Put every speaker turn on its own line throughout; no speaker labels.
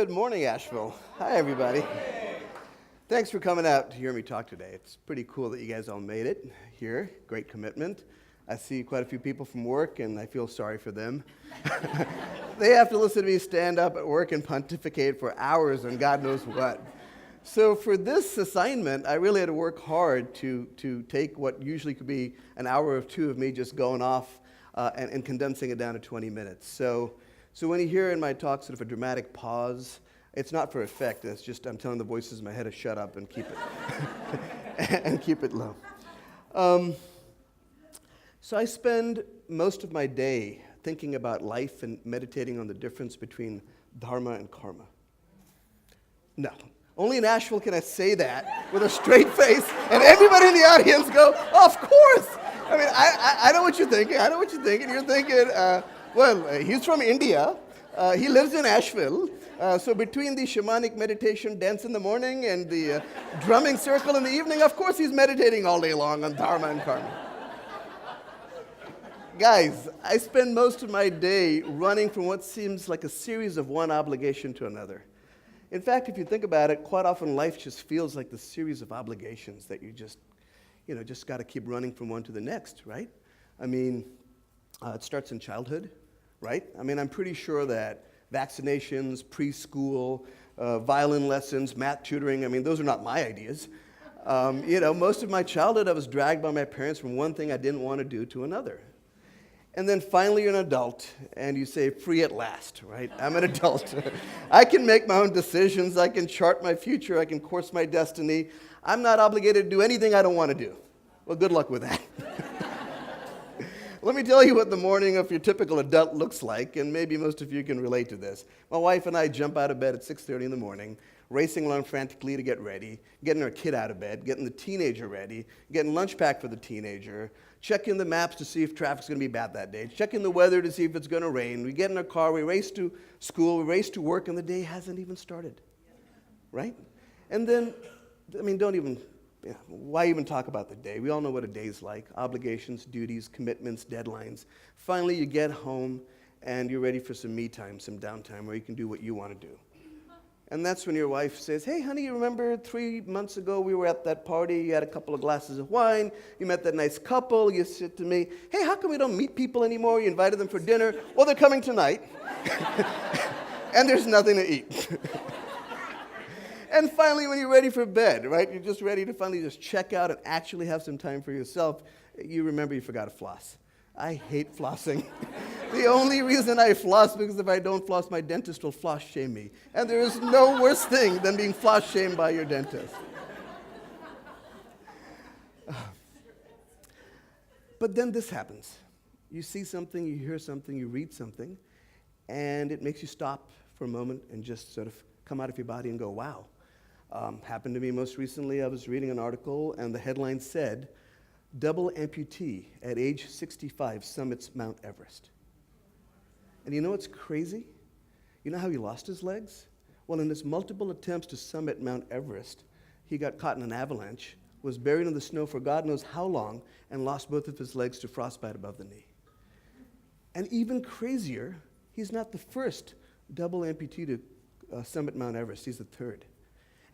Good morning, Asheville. Hi, everybody. Thanks for coming out to hear me talk today. It's pretty cool that you guys all made it here. Great commitment. I see quite a few people from work, and I feel sorry for them. They have to listen to me stand up at work and pontificate for hours and God knows what. So for this assignment, I really had to work hard to take what usually could be an hour or two of me just going off and condensing it down to 20 minutes. So when you hear in my talk sort of a dramatic pause, it's not for effect. It's just I'm telling the voices in my head to shut up and keep it and keep it low. So I spend most of my day thinking about life and meditating on the difference between Dharma and karma. No, only in Asheville can I say that with a straight face, and everybody in the audience go, oh, "Of course." I mean, I know what you're thinking. I know what you're thinking. You're thinking, he's from India. He lives in Asheville. So between the shamanic meditation dance in the morning and the drumming circle in the evening, of course he's meditating all day long on Dharma and karma. Guys, I spend most of my day running from what seems like a series of one obligation to another. In fact, if you think about it, quite often life just feels like the series of obligations that you just got to keep running from one to the next, right? I mean, it starts in childhood, right? I mean, I'm pretty sure that vaccinations, preschool, violin lessons, math tutoring, I mean, those are not my ideas. Most of my childhood, I was dragged by my parents from one thing I didn't want to do to another. And then finally you're an adult, and you say, free at last, right? I'm an adult. I can make my own decisions. I can chart my future. I can course my destiny. I'm not obligated to do anything I don't want to do. Well, good luck with that. Let me tell you what the morning of your typical adult looks like, and maybe most of you can relate to this. My wife and I jump out of bed at 6:30 in the morning, racing along frantically to get ready, getting our kid out of bed, getting the teenager ready, getting lunch packed for the teenager, checking the maps to see if traffic's going to be bad that day, checking the weather to see if it's going to rain. We get in our car, we race to school, we race to work, and the day hasn't even started, right? And then, why even talk about the day? We all know what a day's like. Obligations, duties, commitments, deadlines. Finally, you get home, and you're ready for some me time, some downtime, where you can do what you want to do. And that's when your wife says, hey, honey, you remember 3 months ago we were at that party, you had a couple of glasses of wine, you met that nice couple, you said to me, hey, how come we don't meet people anymore? You invited them for dinner. Well, they're coming tonight, and there's nothing to eat. And finally, when you're ready for bed, right, you're just ready to finally just check out and actually have some time for yourself, you remember you forgot to floss. I hate flossing. The only reason I floss because if I don't floss, my dentist will floss shame me. And there is no worse thing than being floss shamed by your dentist. But then this happens. You see something, you hear something, you read something, and it makes you stop for a moment and just sort of come out of your body and go, wow. Happened to me most recently. I was reading an article, and the headline said, double amputee at age 65 summits Mount Everest. And you know what's crazy? You know how he lost his legs? Well, in his multiple attempts to summit Mount Everest, he got caught in an avalanche, was buried in the snow for God knows how long, and lost both of his legs to frostbite above the knee. And even crazier, he's not the first double amputee to summit Mount Everest. He's the third.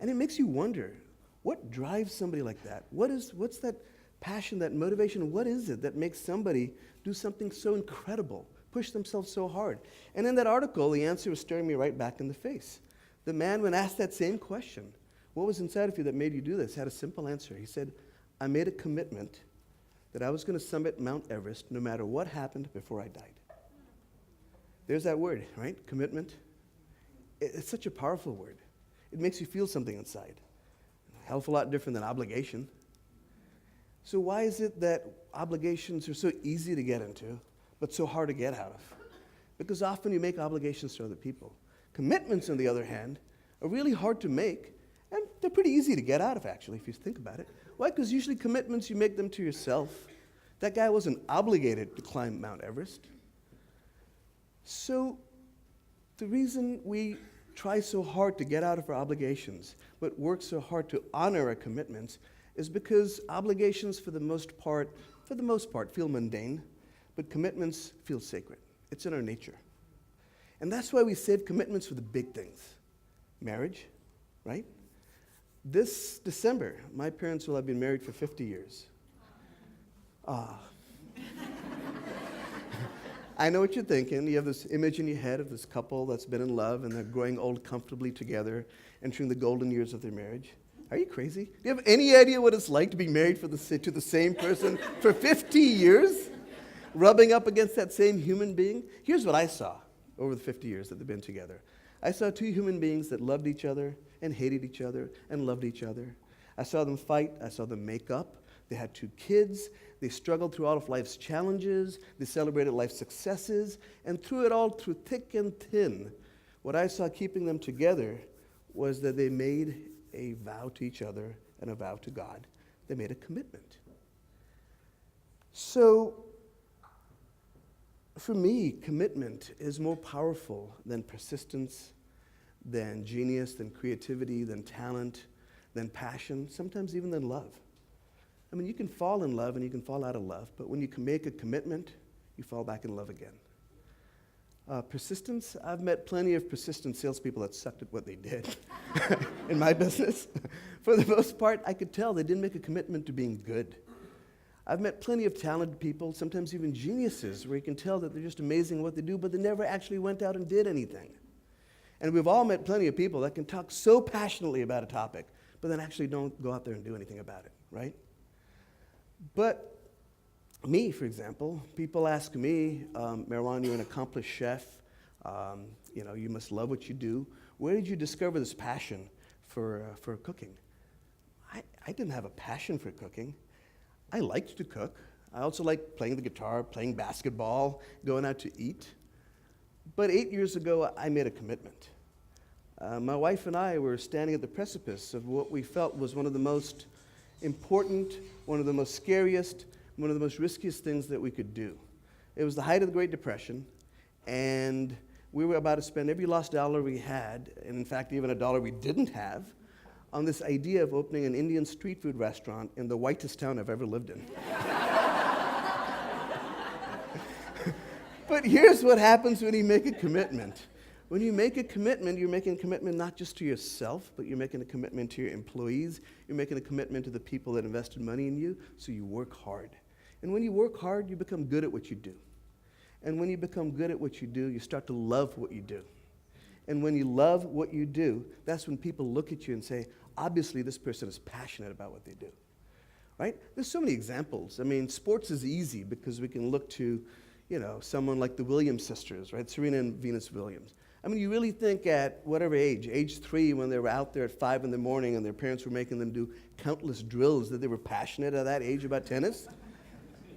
And it makes you wonder, what drives somebody like that? What's that passion, that motivation? What is it that makes somebody do something so incredible, push themselves so hard? And in that article, the answer was staring me right back in the face. The man, when asked that same question, what was inside of you that made you do this, had a simple answer. He said, I made a commitment that I was going to summit Mount Everest no matter what happened before I died. There's that word, right? Commitment. It's such a powerful word. It makes you feel something inside. A hell of a lot different than obligation. So why is it that obligations are so easy to get into, but so hard to get out of? Because often you make obligations to other people. Commitments, on the other hand, are really hard to make, and they're pretty easy to get out of, actually, if you think about it. Why? Because usually commitments, you make them to yourself. That guy wasn't obligated to climb Mount Everest. So the reason we try so hard to get out of our obligations, but work so hard to honor our commitments, is because obligations, for the most part, feel mundane, but commitments feel sacred. It's in our nature. And that's why we save commitments for the big things. Marriage, right? This December, my parents will have been married for 50 years. I know what you're thinking. You have this image in your head of this couple that's been in love and they're growing old comfortably together, entering the golden years of their marriage. Are you crazy? Do you have any idea what it's like to be married to the same person for 50 years? Rubbing up against that same human being? Here's what I saw over the 50 years that they've been together. I saw two human beings that loved each other and hated each other and loved each other. I saw them fight. I saw them make up. They had 2 kids. They struggled through all of life's challenges. They celebrated life's successes. And through it all, through thick and thin, what I saw keeping them together was that they made a vow to each other and a vow to God. They made a commitment. So, for me, commitment is more powerful than persistence, than genius, than creativity, than talent, than passion, sometimes even than love. I mean, you can fall in love and you can fall out of love, but when you can make a commitment, you fall back in love again. Persistence, I've met plenty of persistent salespeople that sucked at what they did in my business. For the most part, I could tell they didn't make a commitment to being good. I've met plenty of talented people, sometimes even geniuses, where you can tell that they're just amazing at what they do, but they never actually went out and did anything. And we've all met plenty of people that can talk so passionately about a topic, but then actually don't go out there and do anything about it, right? But me, for example, people ask me, Meherwan, you're an accomplished chef. You must love what you do. Where did you discover this passion for cooking? I didn't have a passion for cooking. I liked to cook. I also liked playing the guitar, playing basketball, going out to eat. But 8 years ago, I made a commitment. My wife and I were standing at the precipice of what we felt was one of the most important, one of the most scariest, one of the most riskiest things that we could do. It was the height of the Great Depression, and we were about to spend every lost dollar we had, and in fact, even a dollar we didn't have, on this idea of opening an Indian street food restaurant in the whitest town I've ever lived in. But here's what happens when you make a commitment. When you make a commitment, you're making a commitment not just to yourself, but you're making a commitment to your employees. You're making a commitment to the people that invested money in you, so you work hard. And when you work hard, you become good at what you do. And when you become good at what you do, you start to love what you do. And when you love what you do, that's when people look at you and say, obviously this person is passionate about what they do, right? There's so many examples. I mean, sports is easy because we can look to, someone like the Williams sisters, right? Serena and Venus Williams. I mean, you really think at whatever age 3, when they were out there at 5 in the morning and their parents were making them do countless drills, that they were passionate at that age about tennis?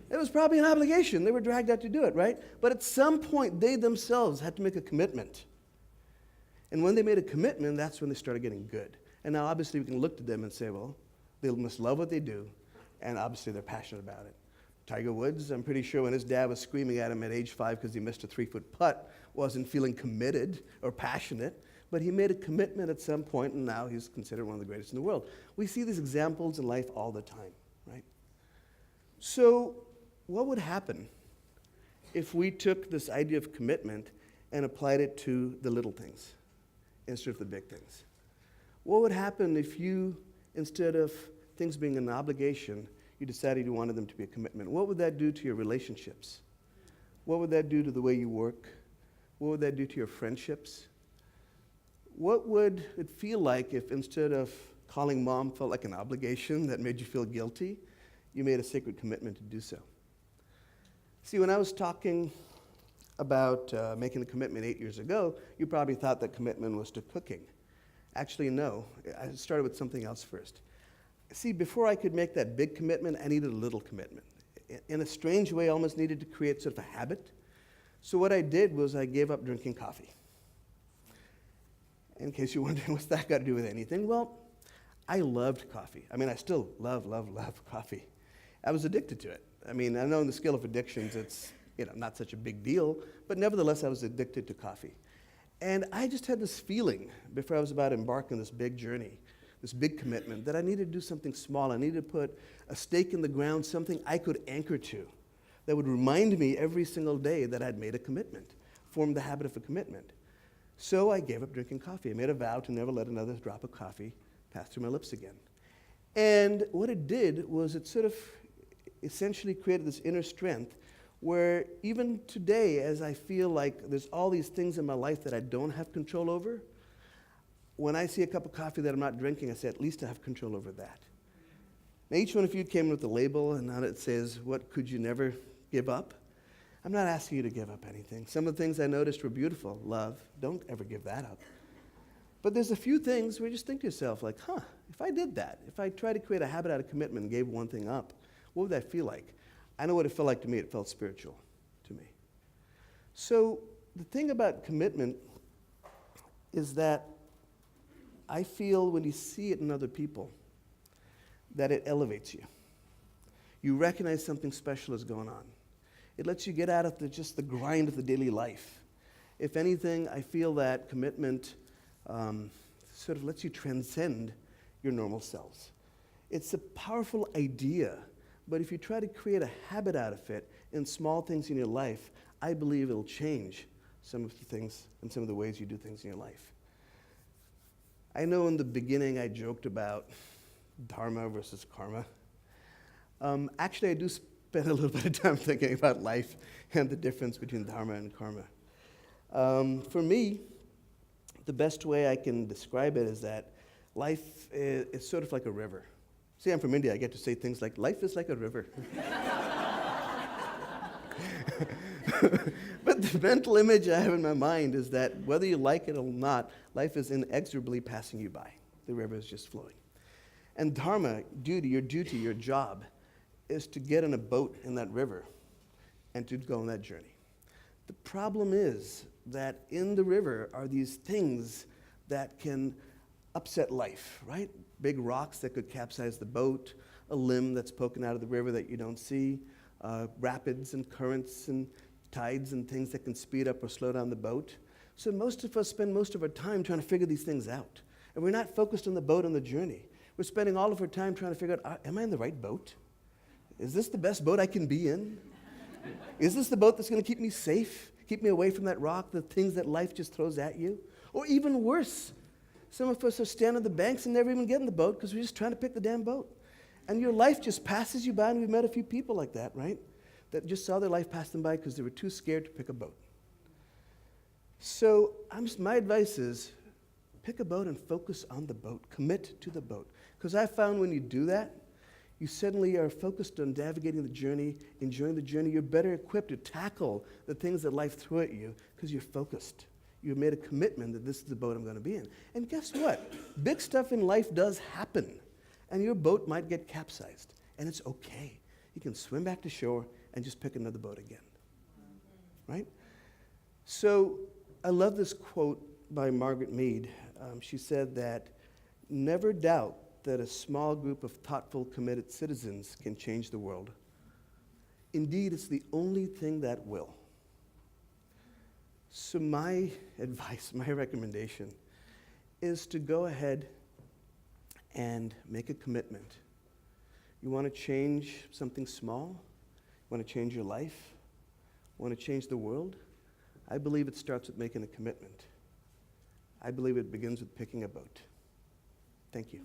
It was probably an obligation. They were dragged out to do it, right? But at some point, they themselves had to make a commitment. And when they made a commitment, that's when they started getting good. And now, obviously, we can look to them and say, well, they must love what they do, and obviously they're passionate about it. Tiger Woods, I'm pretty sure when his dad was screaming at him at age 5 because he missed a 3-foot putt, wasn't feeling committed or passionate, but he made a commitment at some point, and now he's considered one of the greatest in the world. We see these examples in life all the time, right? So what would happen if we took this idea of commitment and applied it to the little things instead of the big things? What would happen if you, instead of things being an obligation, you decided you wanted them to be a commitment? What would that do to your relationships? What would that do to the way you work? What would that do to your friendships? What would it feel like if instead of calling mom felt like an obligation that made you feel guilty, you made a sacred commitment to do so? See, when I was talking about making a commitment 8 years ago, you probably thought that commitment was to cooking. Actually, no. I started with something else first. See, before I could make that big commitment, I needed a little commitment. In a strange way, I almost needed to create sort of a habit. So what I did was I gave up drinking coffee. In case you're wondering what's that got to do with anything, well, I loved coffee. I mean, I still love coffee. I was addicted to it. I mean, I know on the scale of addictions, it's not such a big deal, but nevertheless, I was addicted to coffee. And I just had this feeling before I was about to embark on this big journey, this big commitment, that I needed to do something small. I needed to put a stake in the ground, something I could anchor to that would remind me every single day that I'd made a commitment, formed the habit of a commitment. So I gave up drinking coffee. I made a vow to never let another drop of coffee pass through my lips again. And what it did was it sort of essentially created this inner strength where even today, as I feel like there's all these things in my life that I don't have control over, when I see a cup of coffee that I'm not drinking, I say, at least I have control over that. Now, each one of you came with a label, and on it says, what could you never give up? I'm not asking you to give up anything. Some of the things I noticed were beautiful. Love, don't ever give that up. But there's a few things where you just think to yourself, like, if I did that, if I tried to create a habit out of commitment and gave one thing up, what would that feel like? I know what it felt like to me. It felt spiritual to me. So the thing about commitment is that I feel when you see it in other people, that it elevates you. You recognize something special is going on. It lets you get out of just the grind of the daily life. If anything, I feel that commitment sort of lets you transcend your normal selves. It's a powerful idea, but if you try to create a habit out of it in small things in your life, I believe it'll change some of the things and some of the ways you do things in your life. I know in the beginning I joked about Dharma versus karma. Actually, I do spend a little bit of time thinking about life and the difference between Dharma and karma. For me, the best way I can describe it is that life is sort of like a river. See, I'm from India. I get to say things like, life is like a river. But the mental image I have in my mind is that whether you like it or not, life is inexorably passing you by. The river is just flowing. And Dharma, your job, is to get in a boat in that river and to go on that journey. The problem is that in the river are these things that can upset life, right? Big rocks that could capsize the boat, a limb that's poking out of the river that you don't see, rapids and currents and tides and things that can speed up or slow down the boat. So most of us spend most of our time trying to figure these things out. And we're not focused on the boat on the journey. We're spending all of our time trying to figure out, am I in the right boat? Is this the best boat I can be in? Is this the boat that's going to keep me safe, keep me away from that rock, the things that life just throws at you? Or even worse, some of us are standing on the banks and never even get in the boat because we're just trying to pick the damn boat. And your life just passes you by, and we've met a few people like that, right? That just saw their life pass them by because they were too scared to pick a boat. So my advice is pick a boat and focus on the boat. Commit to the boat. Because I found when you do that, you suddenly are focused on navigating the journey, enjoying the journey. You're better equipped to tackle the things that life threw at you because you're focused. You've made a commitment that this is the boat I'm going to be in. And guess what? Big stuff in life does happen. And your boat might get capsized. And it's okay. You can swim back to shore and just pick another boat again. Right? So I love this quote by Margaret Mead. She said that, never doubt that a small group of thoughtful, committed citizens can change the world. Indeed, it's the only thing that will. So my advice, my recommendation, is to go ahead and make a commitment. You want to change something small? You want to change your life? You want to change the world? I believe it starts with making a commitment. I believe it begins with picking a boat. Thank you.